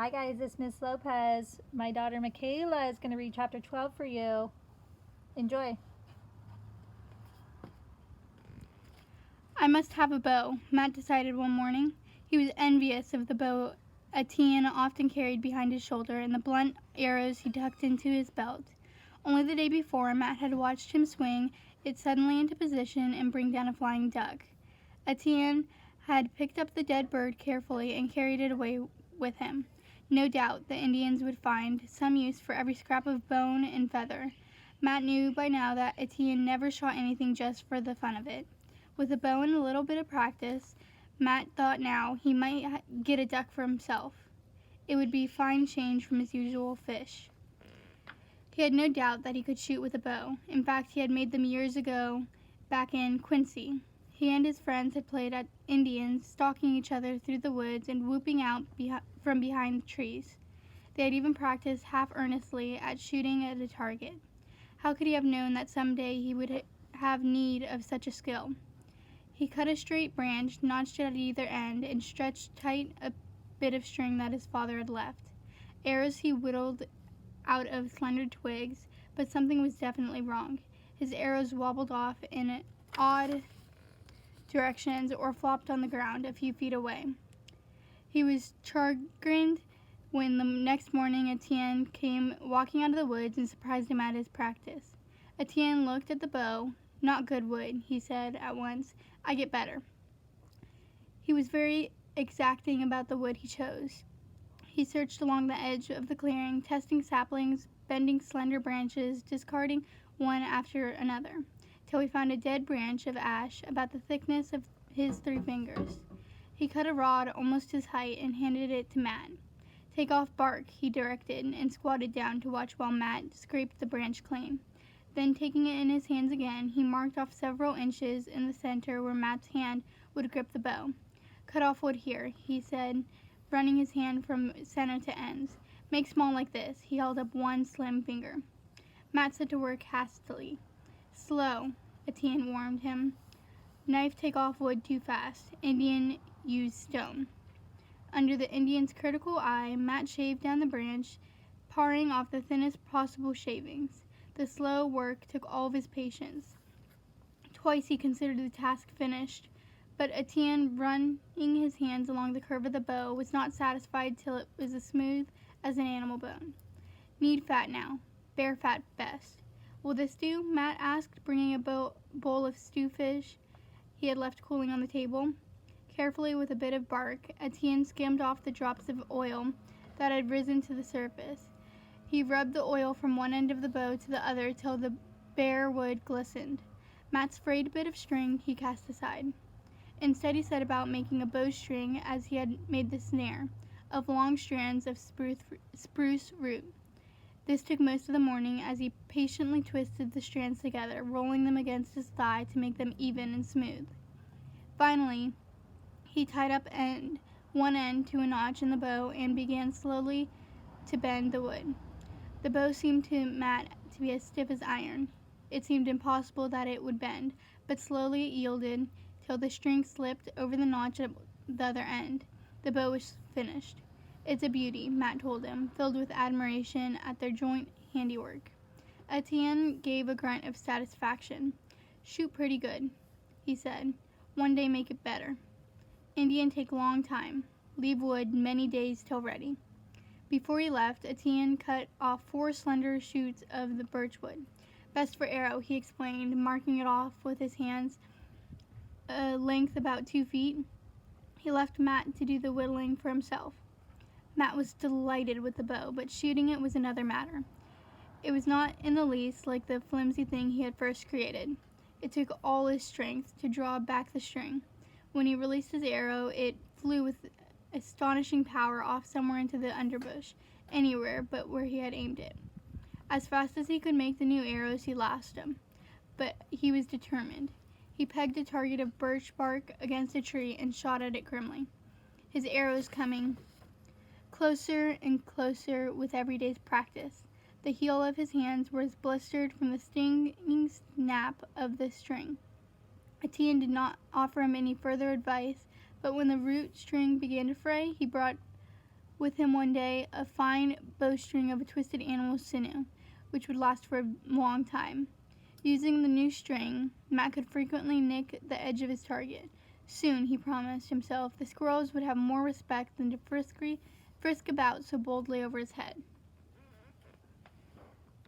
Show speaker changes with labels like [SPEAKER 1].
[SPEAKER 1] Hi guys, it's Miss Lopez. My daughter Michaela is going to read chapter 12 for you. Enjoy.
[SPEAKER 2] I must have a bow, Matt decided one morning. He was envious of the bow Etienne often carried behind his shoulder and the blunt arrows he tucked into his belt. Only the day before, Matt had watched him swing it suddenly into position and bring down a flying duck. Etienne had picked up the dead bird carefully and carried it away with him. No doubt the Indians would find some use for every scrap of bone and feather. Matt knew by now that Etienne never shot anything just for the fun of it. With a bow and a little bit of practice, Matt thought now he might get a duck for himself. It would be fine change from his usual fish. He had no doubt that he could shoot with a bow. In fact, he had made them years ago back in Quincy. He and his friends had played at Indians, stalking each other through the woods and whooping out from behind the trees. They had even practiced half earnestly at shooting at a target. How could he have known that someday he would have need of such a skill? He cut a straight branch, notched it at either end, and stretched tight a bit of string that his father had left. Arrows he whittled out of slender twigs, but something was definitely wrong. His arrows wobbled off in odd directions or flopped on the ground a few feet away. He was chagrined when the next morning Etienne came walking out of the woods and surprised him at his practice. Etienne looked at the bow. "Not good wood," he said at once. "I get better." He was very exacting about the wood he chose. He searched along the edge of the clearing, testing saplings, bending slender branches, discarding one after another, till he found a dead branch of ash about the thickness of his 3 fingers. He cut a rod almost his height and handed it to Matt. "Take off bark," he directed, and squatted down to watch while Matt scraped the branch clean. Then, taking it in his hands again, he marked off several inches in the center where Matt's hand would grip the bow. "Cut off wood here," he said, running his hand from center to ends. "Make small like this." He held up one slim finger. Matt set to work hastily. "Slow," Etienne warned him. "Knife take off wood too fast. Indian use stone." Under the Indian's critical eye, Matt shaved down the branch, paring off the thinnest possible shavings. The slow work took all of his patience. Twice he considered the task finished, but Etienne, running his hands along the curve of the bow, was not satisfied till it was as smooth as an animal bone. "Need fat now. Bear fat best." "Will this do?" Matt asked, bringing a bowl of stew fish he had left cooling on the table. Carefully, with a bit of bark, Etienne skimmed off the drops of oil that had risen to the surface. He rubbed the oil from one end of the bow to the other till the bare wood glistened. Matt's frayed bit of string he cast aside. Instead, he set about making a bowstring as he had made the snare, of long strands of spruce root. This took most of the morning as he patiently twisted the strands together, rolling them against his thigh to make them even and smooth. Finally, he tied up one end to a notch in the bow and began slowly to bend the wood. The bow seemed to Matt to be as stiff as iron. It seemed impossible that it would bend, but slowly it yielded till the string slipped over the notch at the other end. The bow was finished. "It's a beauty," Matt told him, filled with admiration at their joint handiwork. Etienne gave a grunt of satisfaction. "Shoot pretty good," he said. "One day make it better. Indian take long time. Leave wood many days till ready." Before he left, Etienne cut off 4 slender shoots of the birchwood. "Best for arrow," he explained, marking it off with his hands, a length about 2 feet. He left Matt to do the whittling for himself. Matt was delighted with the bow, but shooting it was another matter. It was not in the least like the flimsy thing he had first created. It took all his strength to draw back the string. When he released his arrow, it flew with astonishing power off somewhere into the underbush, anywhere but where he had aimed it. As fast as he could make the new arrows, he lashed them, but he was determined. He pegged a target of birch bark against a tree and shot at it grimly, his arrows coming closer and closer with every day's practice. The heel of his hands was blistered from the stinging snap of the string. Etienne did not offer him any further advice, but when the root string began to fray, he brought with him one day a fine bowstring of a twisted animal's sinew, which would last for a long time. Using the new string, Matt could frequently nick the edge of his target. Soon, he promised himself, the squirrels would have more respect than to frisk about so boldly over his head.